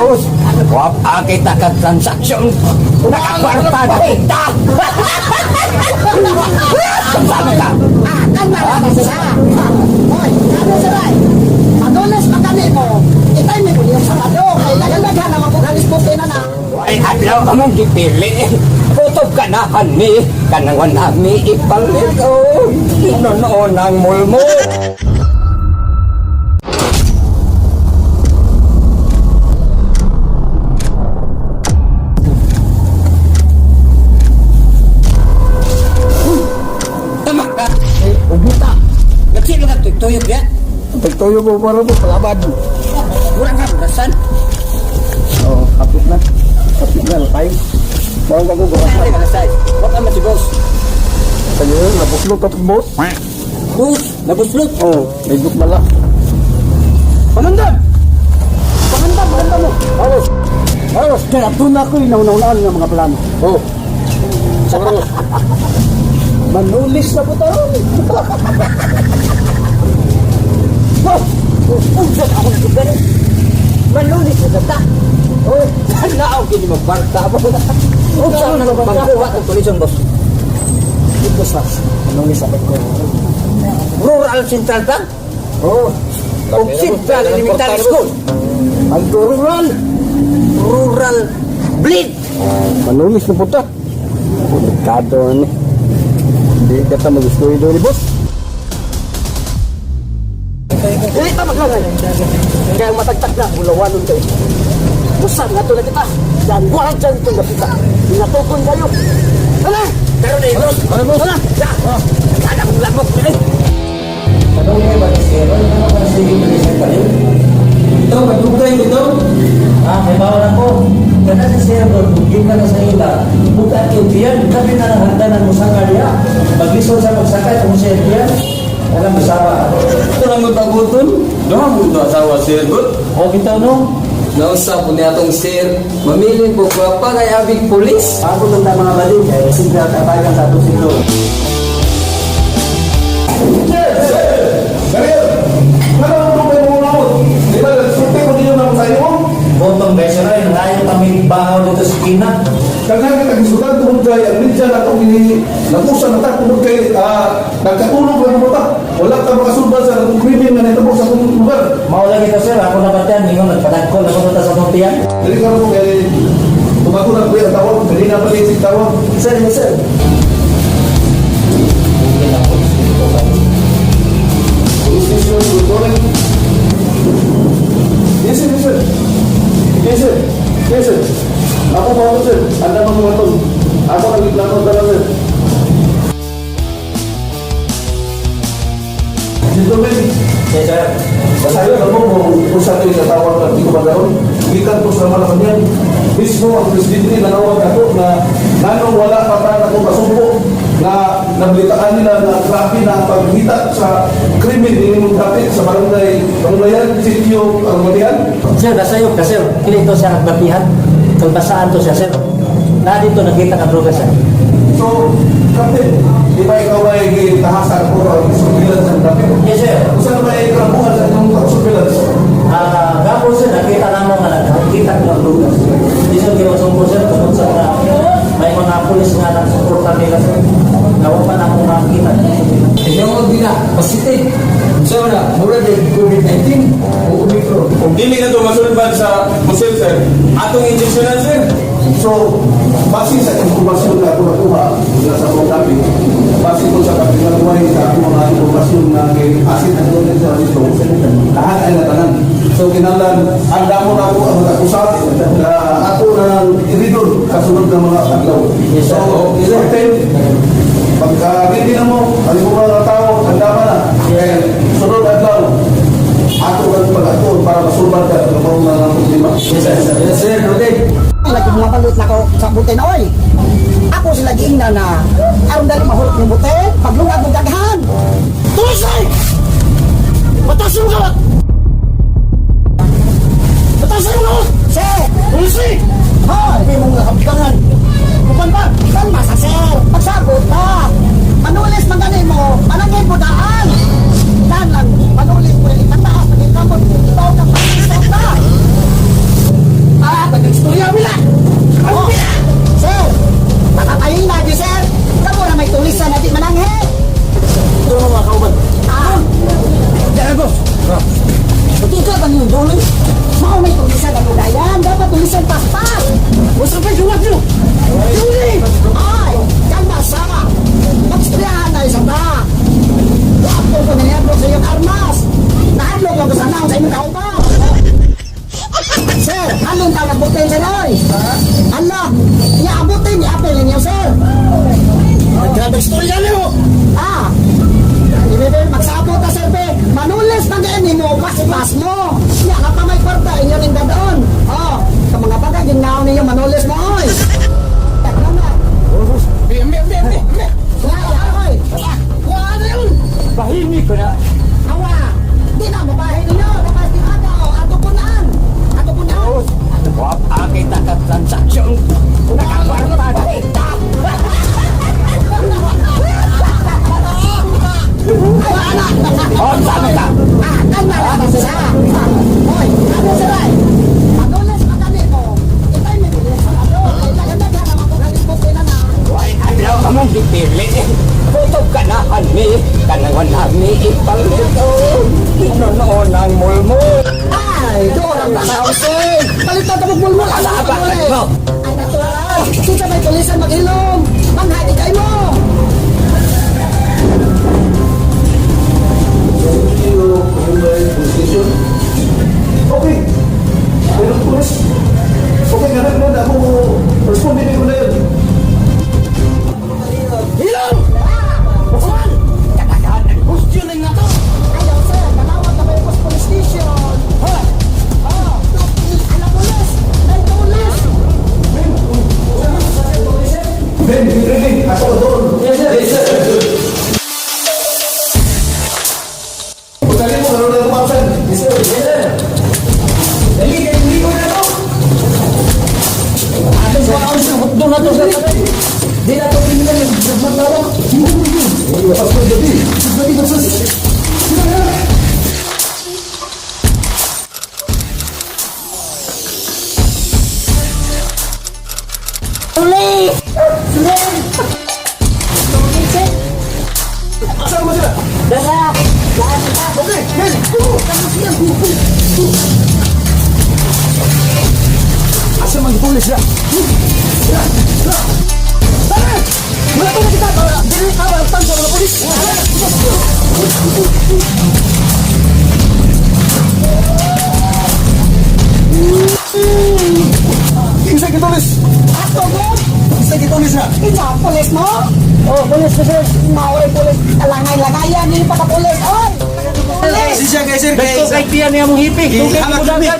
boss. Wap kita ka transaksyon. Nakakwarta kita. Sabi ka. Kan sa. Hoy, ano sila? Madulas magani mo. Itay mo yung sarado. Kay nagagaghan naman kung halis po na. Ay, adlaw ka mong gipili. Putob ka na kani. Kanang nami ipalit. Oh, inoon ang mulmo. Tama ka. Ubuta. Nagsilo ka tuyok ya? Pagtuyo mo para mo palabad. Kurang ka, rasan. Oh, kapit na. Kapit na, tayo. Bawang kaguguras na. Ay, kalasay. Wag ka si boss. Sa'yo yun, nabuslot at boss. Boss, nabuslot. Oh, medyo mala. Pangandam! Maganda mo. Alos! Alos! Kaya doon ako inauna-unaan ng mga plano. Oh! Alos! Manulis na po tayo. Unsan ako na super. Manulis na ta. Oh, sana ako kini magbarta mo. Unsa na magkuha ng tulisyon, boss? Ito sa manulis ako ko. Rural Central Bank? Oh! O Central Elementary School? Ang rural! Rural Bleed? Manulis na puta. Delikado ni. Hindi ka ta magustuhin doon ni boss. Dili ta maglangan. Kaya matagtag na ulawanon kayo. Busan nga to na kita. Dan wala dyan itong napita. Inatukon kayo. Hala! Pero na yun, boss. Ano boss? Hala! Sana kong lamok na eh. Tanong niya ba si Aaron? Ano ba si Aaron pa rin? Ito, magdugay ito. May bawal ako. Kaya si Aaron, bugin ka na sa ila. Buka yung tiyan, gabi na ng hagdanan mo sa karya. Pag-lisod sa magsakay, kung siya tiyan, alam mo sawa. Ito lang mo taguton. Doon mo ito asawa sir good. O kita no? Nausap po niya itong sir. Mamili po ko pa kay abig pulis. Ako nung mga balik, eh, simple at katagan sa atong silo. Botong beso na yun, ayaw kami bahaw dito sa kina. Kaya kita gisudan tungkol kay ang media na itong nakusa na ta tungkol kay nagkatulog lang mo ta. Wala ka makasulban sa itong krimen na nitapos sa itong lugar. Maula kita sir, ako na batian, ningon nagpadagko na ko sa atong tiyan. Jadi kalau mo kay tumago na kuya tawag, dali na pala yung tawag. Sir, sir. Yes, sir. Yes, sir. Yes, sir. Ako mo sir. Anda mga Ako nagplano talaga sir. Gentlemen, Yes, sir. saya naman kung sa atin natawag na di ko magkaroon, gikan po sa malaman yan. Mismo ang presidente nanawag ako na nanong wala pa tayo akong kasumpo na nablitaan nila na grabe na ang paghita sa krimen din mong dapit sa barangay Pangulayan, Sitio, Armalian. Sir, nasayok ka, sir. Kini ito siya nagbatihan. Kalbasaan to siya, sir. Na dito nakita ka droga, sir. So, Captain, di ba ikaw ay tahasan ko ang surveillance ng dapit? Yes, sir. Kung saan ba ay karampungan sa inyong surveillance? Gapo, sir, nakita na mo nga nakita ko ng droga. Hindi sir, kinasumpo, sir. Tungkol sa may mga pulis nga nagsuportan nila, sir. Nawa pa na akong makikita. Tinawag din na, positive. So na, mura din COVID-19 o Omicron. Kung dili na ito masulban sa musel, sir, atong injeksyonan, sir. So, base sa informasyon na ako nakuha mula sa mga dapit, base ko sa kapinaluway sa akong mga informasyon na kay asin at doon sa dito, lahat ay natanan. So, kinalan, handa mo na ako ang akusat na ako ng iridor kasunod ng mga aglaw. So, certain, pagka hindi na mo, ano mo mga tao, handa ka na. Kaya, sunod aglaw, ako ang pag-ato para masulban ka ng mga problema. Yes, sir. Yes, sir. Rodrigo. Lagi mga palit na ko sa buti na oy. Ako sila giingna na aron dali mahulog ng buti, paglungag ng daghan. Tuloy! Matasin ka! Matasin ka! Sir! Tuloy! Ha! Hindi mong nakabigangan. Bukan ba? Kan masa sir? Pagsabot ka! Manulis magani mo, manangin mo daan! Dan lang, manulis mo yung ikataas, maging kamot, ikaw ka pa, Ipas mo! Yan na pa may kwarta, inyo rin dadon. Oh, sa mga bagay, ginaw ninyo manulis mo, oy! Taglan na! Kaya, oy! Kuha na yun! Bahimik ko na. Awa! Di na, mabahay ninyo! Mabahay di aga, o! Ato punan! Ato punan! Wap akita ka transaksyon. Nakakwarta na kita. Oh, sabi ka. Kan na lang sila! Oy, ano sila? Manulis magani mo! Itay may bilis sa ano! Kailangan na naman kung halimot sila na! Why, ayaw ka mong dipili. Kutob ka na, Hanmi. Kanangan namin ipalito. Inonoon ang mulmul. Ay, doon ang nasausin! Palit na tabog mulmul! Ano Ala, ka bakit ulit? mo? Ay, natural! Kita may tulisan mag-ilom! Manghati kayo mo! Okay. Pero pulis. Okay, ganun mo na ako. Responsibility ko na yun. Ilom! Buksan! Katagahan ang gusto na nga to. Ayaw, sir! Nanawag na kayo sa police station! Hoy! Oh! Alam pulis! May tulis! Ben, ready. Ako doon. Yes, sir. Yes, sir. Pagkalim mo, gano'n na kumapsan. Yes, sir. Yes, sir. Dali, dali ko na to. Atin sa kaon sa hotdo na to, sir. Di na to kriminal yung magmatawa. Lepas ko jadi. Lagi terus. Tulis! Asal mo sila? Dara! Okay, Ben. Asa man pulis ya? Wala pa na kita! Dili ka! Wala pa sa mga polis! Isa kitulis. Ato mo! Isa kitulis na. Ina, polis mo? Oh, polis mo sir. Mauray polis. Alangay-langayan, hindi pa ka polis. Oy! Polis! Siya guys, sir. Gusto kay tiyan niya mong hipi. Tugay mo dagan.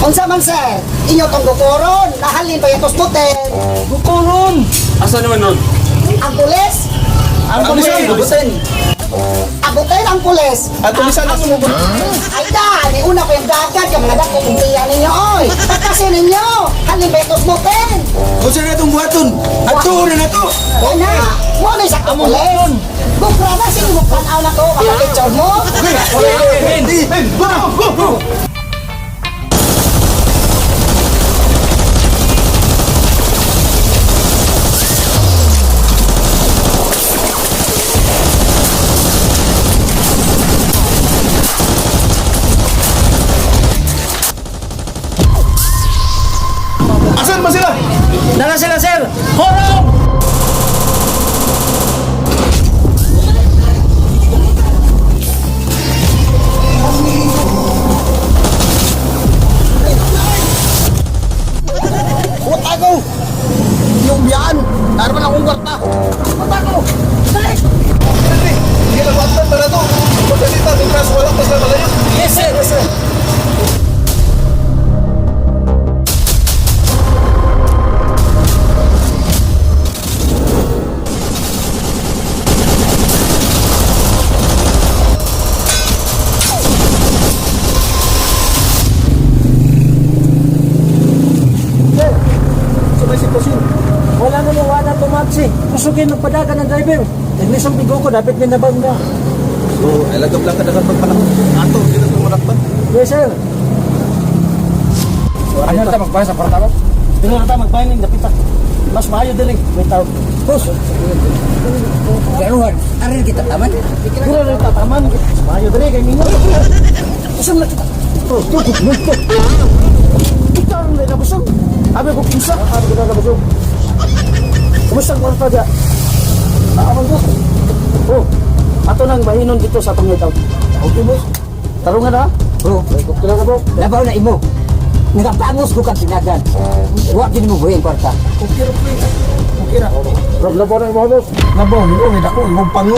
Unsa man sir? Inyo tong gukoron. Nahalin pa yatos putin. Bukuron. Asa naman nun? Ang pulis? Ang tulisan, tulisan. Abutin ang pulis. At tulisan na sumubo. Ay da, ni una ko yung dagat. Yung mga dagat kung tiyan ninyo. Oy! Takasin ninyo. Halin pa yatos putin. O sir na itong buhaton. At tuon na to. Yan na. Mo na isa ka pulis. Bukra na, sino mo panaw na to? Kapag-picture mo? Ben, go, go, go. Asan ba sila? Nara sila, sir. Horong! Puta ko! Yung biyan! Naroon akong kwarta! Puta ko! Dali! Hindi na kuwantan para to. Pagkalita, tingkas, walang pas na malayo. Yes, sir. Yes, sir. Sa may sitwasyon. Wala na mo wala tumaksi. Kusugin magpadagan ng driver. Ignisong bigo ko, dapat may nabang na. So, ay lagam lang ka dapat magpanahon. Ato, hindi na itong malakpan. Yes, sir. Ano ta magbayad sa kwarta mo? Pero nata magbayad ng dapitan. Mas maayo din may tawag. Boss, Garuhan, arin kita taman. siguro na tataman. Mas maayo din kay Mingo. Isang na kita. Boss, kita ang nabusog. Abi ko kinsa, abi ko nabusog. Kumusta ang kwarta dya? Naaman ko. Oh, ato nang bahinon dito sa atong itaw. Okay, boss. Tarungan na. Bro, Kailan ka, bro? labaw na imo. Nagapangos ko kang tinagan. Huwag din mo buhay ang kwarta. Okay ra, pre. Okay ra. Problem po na yung mga boss. Nabaw, imo may dako imong pango.